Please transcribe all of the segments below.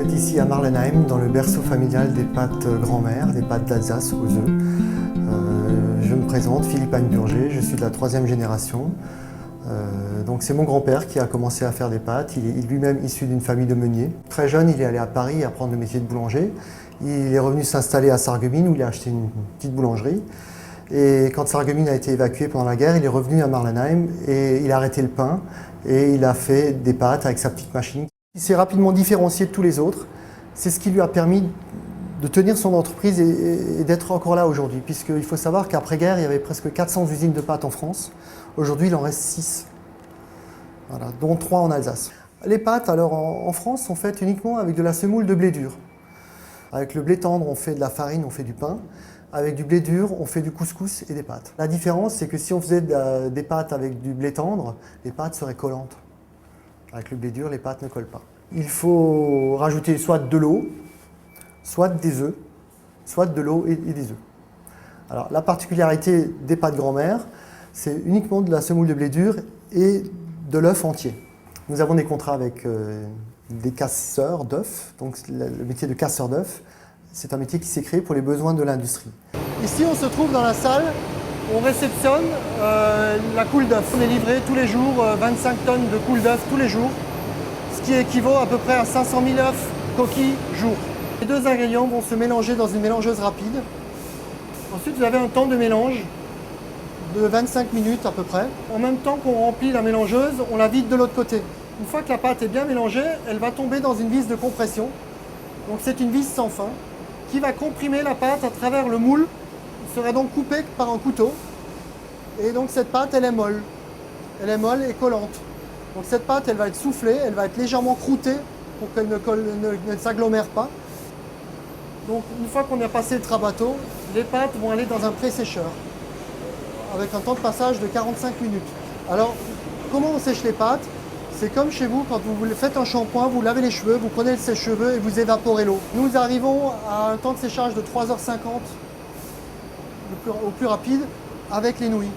Vous êtes ici à Marlenheim, dans le berceau familial des pâtes grand-mère, des pâtes d'Alsace aux œufs. Je me présente, Philippe Burger, je suis de la 3e génération. Donc c'est mon grand-père qui a commencé à faire des pâtes. Il est lui-même issu d'une famille de meuniers. Très jeune, il est allé à Paris apprendre le métier de boulanger. Il est revenu s'installer à Sarreguemines où il a acheté une petite boulangerie. Et quand Sarreguemines a été évacué pendant la guerre, il est revenu à Marlenheim et il a arrêté le pain et il a fait des pâtes avec sa petite machine. Il s'est rapidement différencié de tous les autres. C'est ce qui lui a permis de tenir son entreprise et d'être encore là aujourd'hui. Puisqu'il faut savoir qu'après-guerre, il y avait presque 400 usines de pâtes en France. Aujourd'hui, il en reste 6, voilà, dont 3 en Alsace. Les pâtes, alors en France, sont faites uniquement avec de la semoule de blé dur. Avec le blé tendre, on fait de la farine, on fait du pain. Avec du blé dur, on fait du couscous et des pâtes. La différence, c'est que si on faisait des pâtes avec du blé tendre, les pâtes seraient collantes. Avec le blé dur, les pâtes ne collent pas. Il faut rajouter soit de l'eau, soit des œufs, soit de l'eau et des œufs. Alors, la particularité des pâtes grand-mère, c'est uniquement de la semoule de blé dur et de l'œuf entier. Nous avons des contrats avec des casseurs d'œufs, donc le métier de casseur d'œufs, c'est un métier qui s'est créé pour les besoins de l'industrie. Ici, on se trouve dans la salle, on réceptionne la coule d'œuf. On est livré tous les jours 25 tonnes de coule d'œuf tous les jours, ce qui équivaut à peu près à 500 000 œufs coquilles jour. Les deux ingrédients vont se mélanger dans une mélangeuse rapide. Ensuite, vous avez un temps de mélange de 25 minutes à peu près. En même temps qu'on remplit la mélangeuse, on la vide de l'autre côté. Une fois que la pâte est bien mélangée, elle va tomber dans une vis de compression. Donc c'est une vis sans fin qui va comprimer la pâte à travers le moule. Elle sera donc coupée par un couteau. Et donc cette pâte, elle est molle. Elle est molle et collante. Donc cette pâte, elle va être soufflée, elle va être légèrement croûtée pour qu'elle ne s'agglomère pas. Donc une fois qu'on a passé le trabateau, les pâtes vont aller dans un pré-sécheur avec un temps de passage de 45 minutes. Alors, comment on sèche les pâtes? C'est comme chez vous, quand vous faites un shampoing, vous lavez les cheveux, vous prenez le sèche-cheveux et vous évaporez l'eau. Nous arrivons à un temps de séchage de 3h50 au plus rapide avec les nouilles.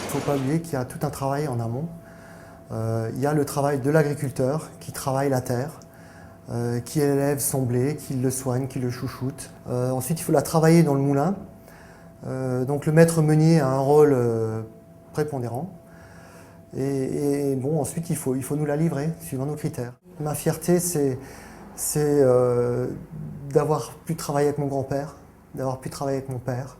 Il ne faut pas oublier qu'il y a tout un travail en amont. Il y a le travail de l'agriculteur qui travaille la terre, qui élève son blé, qui le soigne, qui le chouchoute. Ensuite, il faut la travailler dans le moulin. Donc le maître meunier a un rôle prépondérant. Et bon, ensuite, il faut nous la livrer suivant nos critères. Ma fierté, c'est d'avoir pu travailler avec mon grand-père, d'avoir pu travailler avec mon père.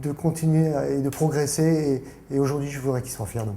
De continuer et de progresser et aujourd'hui je voudrais qu'ils soient fiers de moi.